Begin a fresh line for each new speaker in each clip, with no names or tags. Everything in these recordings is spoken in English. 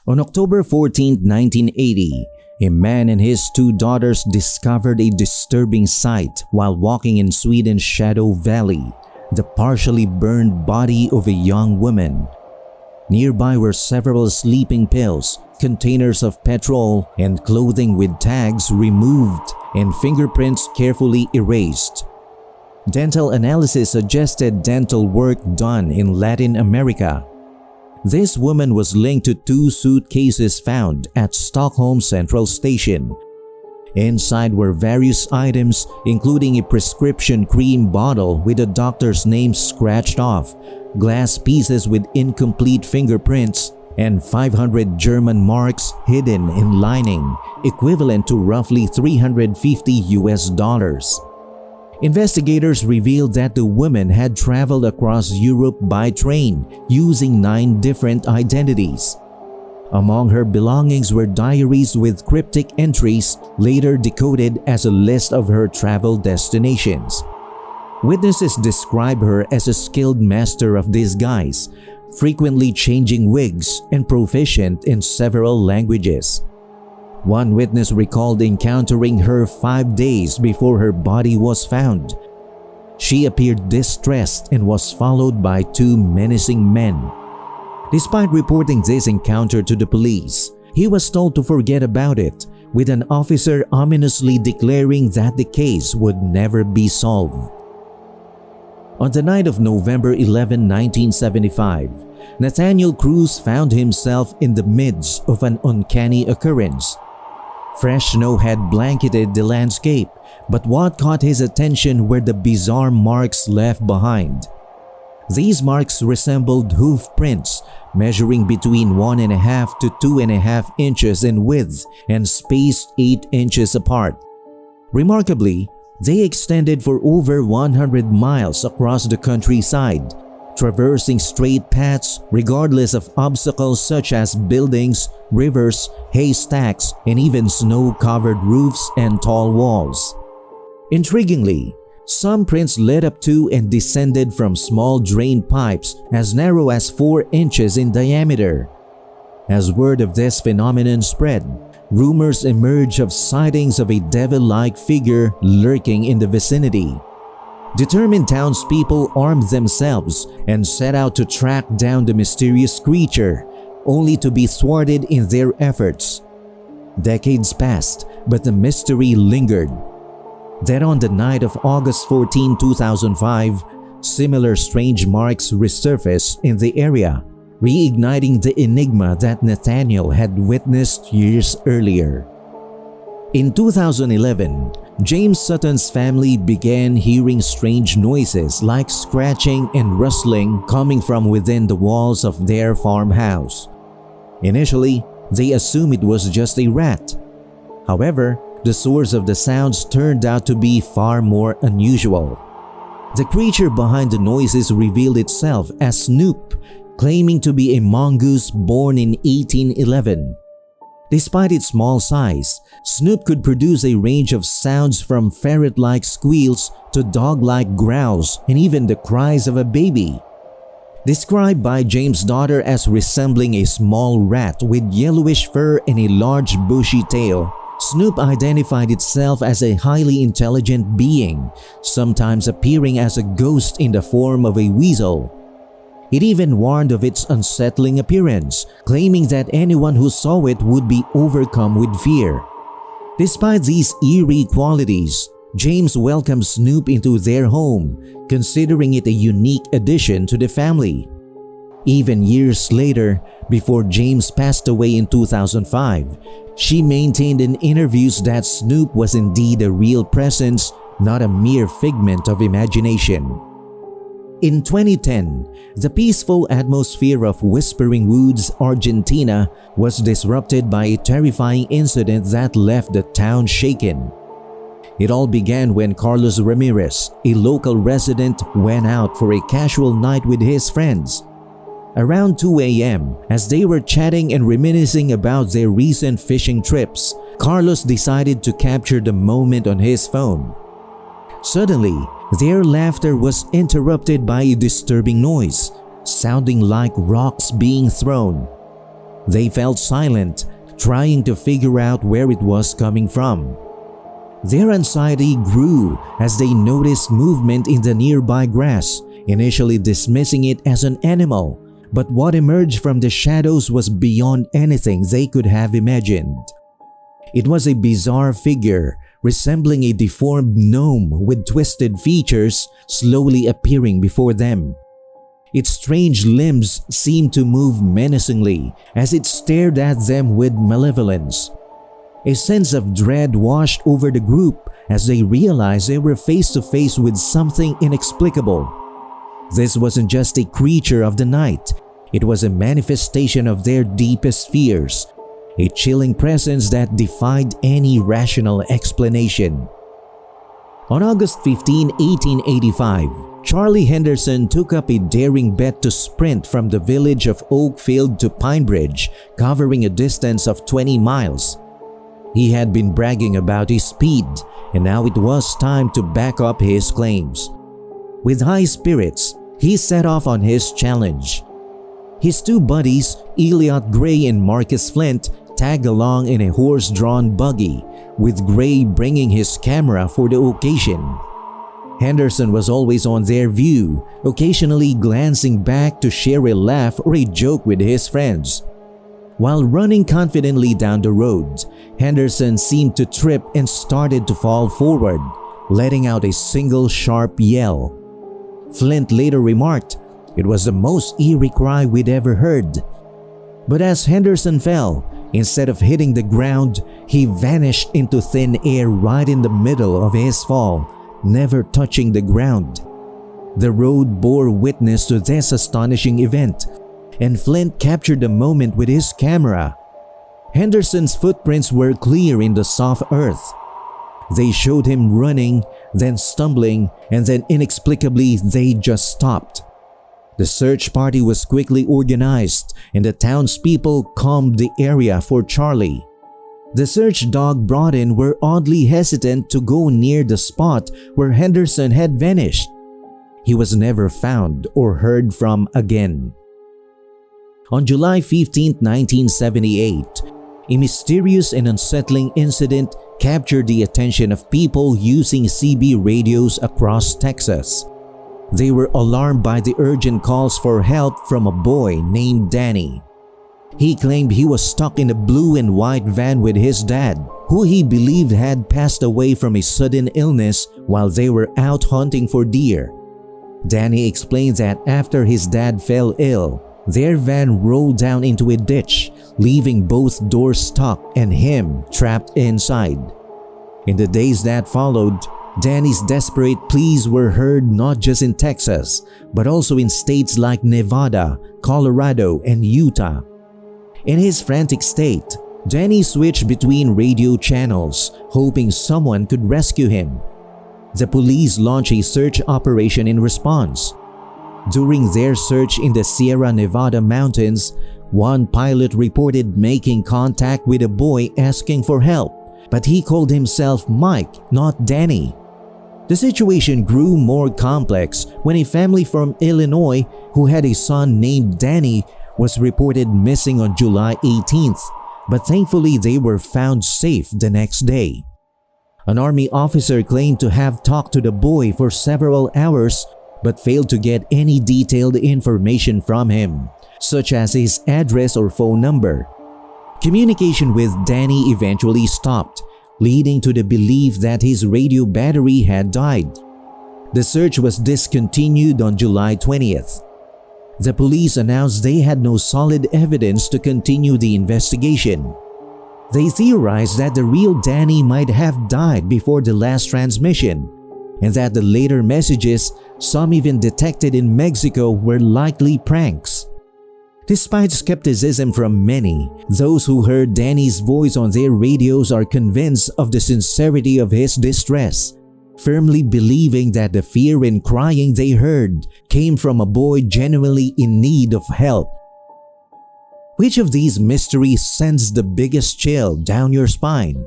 On October 14, 1980, a man and his two daughters discovered a disturbing sight while walking in Sweden's Shadow Valley, the partially burned body of a young woman. Nearby were several sleeping pills, containers of petrol, and clothing with tags removed and fingerprints carefully erased. Dental analysis suggested dental work done in Latin America. This woman was linked to two suitcases found at Stockholm Central Station. Inside were various items, including a prescription cream bottle with a doctor's name scratched off, glass pieces with incomplete fingerprints, and 500 German marks hidden in lining, equivalent to roughly $350. Investigators revealed that the woman had traveled across Europe by train using 9 different identities. Among her belongings were diaries with cryptic entries later decoded as a list of her travel destinations. Witnesses describe her as a skilled master of disguise, frequently changing wigs and proficient in several languages. One witness recalled encountering her 5 days before her body was found. She appeared distressed and was followed by 2 menacing men. Despite reporting this encounter to the police, he was told to forget about it, with an officer ominously declaring that the case would never be solved. On the night of November 11, 1975, Nathaniel Cruz found himself in the midst of an uncanny occurrence. Fresh snow had blanketed the landscape, but what caught his attention were the bizarre marks left behind. These marks resembled hoof prints, measuring between 1.5 to 2.5 inches in width and spaced 8 inches apart. Remarkably, they extended for over 100 miles across the countryside, traversing straight paths regardless of obstacles such as buildings, rivers, haystacks, and even snow-covered roofs and tall walls. Intriguingly, some prints led up to and descended from small drain pipes as narrow as 4 inches in diameter. As word of this phenomenon spread, rumors emerged of sightings of a devil-like figure lurking in the vicinity. Determined townspeople armed themselves and set out to track down the mysterious creature, only to be thwarted in their efforts. Decades passed, but the mystery lingered. Then on the night of August 14, 2005, similar strange marks resurfaced in the area, reigniting the enigma that Nathaniel had witnessed years earlier. In 2011, James Sutton's family began hearing strange noises like scratching and rustling coming from within the walls of their farmhouse. Initially, they assumed it was just a rat. However, the source of the sounds turned out to be far more unusual. The creature behind the noises revealed itself as Snoop, claiming to be a mongoose born in 1811. Despite its small size, Snoop could produce a range of sounds from ferret-like squeals to dog-like growls and even the cries of a baby. Described by James' daughter as resembling a small rat with yellowish fur and a large bushy tail, Snoop identified itself as a highly intelligent being, sometimes appearing as a ghost in the form of a weasel. It even warned of its unsettling appearance, claiming that anyone who saw it would be overcome with fear. Despite these eerie qualities, James welcomed Snoop into their home, considering it a unique addition to the family. Even years later, before James passed away in 2005, she maintained in interviews that Snoop was indeed a real presence, not a mere figment of imagination. In 2010, the peaceful atmosphere of Whispering Woods, Argentina was disrupted by a terrifying incident that left the town shaken. It all began when Carlos Ramirez, a local resident, went out for a casual night with his friends. Around 2 a.m., as they were chatting and reminiscing about their recent fishing trips, Carlos decided to capture the moment on his phone. Suddenly, their laughter was interrupted by a disturbing noise, sounding like rocks being thrown. They felt silent, trying to figure out where it was coming from. Their anxiety grew as they noticed movement in the nearby grass, initially dismissing it as an animal. But what emerged from the shadows was beyond anything they could have imagined. It was a bizarre figure, resembling a deformed gnome with twisted features slowly appearing before them. Its strange limbs seemed to move menacingly as it stared at them with malevolence. A sense of dread washed over the group as they realized they were face to face with something inexplicable. This wasn't just a creature of the night, it was a manifestation of their deepest fears, a chilling presence that defied any rational explanation. On August 15, 1885, Charlie Henderson took up a daring bet to sprint from the village of Oakfield to Pinebridge, covering a distance of 20 miles. He had been bragging about his speed, and now it was time to back up his claims. With high spirits, he set off on his challenge. His two buddies, Elliot Gray and Marcus Flint, tagged along in a horse-drawn buggy, with Gray bringing his camera for the occasion. Henderson was always on their view, occasionally glancing back to share a laugh or a joke with his friends. While running confidently down the road, Henderson seemed to trip and started to fall forward, letting out a single sharp yell. Flint later remarked, "It was the most eerie cry we'd ever heard." But as Henderson fell, instead of hitting the ground, he vanished into thin air right in the middle of his fall, never touching the ground. The road bore witness to this astonishing event, and Flint captured the moment with his camera. Henderson's footprints were clear in the soft earth. They showed him running, then stumbling, and then inexplicably they just stopped. The search party was quickly organized, and the townspeople combed the area for Charlie. The search dog brought in were oddly hesitant to go near the spot where Henderson had vanished. He was never found or heard from again. On July 15, 1978, a mysterious and unsettling incident captured the attention of people using CB radios across Texas. They were alarmed by the urgent calls for help from a boy named Danny. He claimed he was stuck in a blue and white van with his dad, who he believed had passed away from a sudden illness while they were out hunting for deer. Danny explained that after his dad fell ill, their van rolled down into a ditch, leaving both doors stuck and him trapped inside. In the days that followed, Danny's desperate pleas were heard not just in Texas, but also in states like Nevada, Colorado, and Utah. In his frantic state, Danny switched between radio channels, hoping someone could rescue him. The police launched a search operation in response. During their search in the Sierra Nevada mountains, one pilot reported making contact with a boy asking for help, but he called himself Mike, not Danny. The situation grew more complex when a family from Illinois who had a son named Danny was reported missing on July 18th, but thankfully they were found safe the next day. An army officer claimed to have talked to the boy for several hours but failed to get any detailed information from him, such as his address or phone number. Communication with Danny eventually stopped, leading to the belief that his radio battery had died. The search was discontinued on July 20th. The police announced they had no solid evidence to continue the investigation. They theorized that the real Danny might have died before the last transmission, and that the later messages, some even detected in Mexico, were likely pranks. Despite skepticism from many, those who heard Danny's voice on their radios are convinced of the sincerity of his distress, firmly believing that the fear and crying they heard came from a boy genuinely in need of help. Which of these mysteries sends the biggest chill down your spine?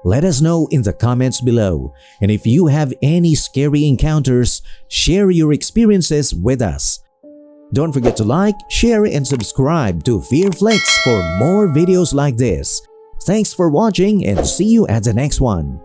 Let us know in the comments below, and if you have any scary encounters, share your experiences with us. Don't forget to like, share, and subscribe to Fearflix for more videos like this. Thanks for watching and see you at the next one.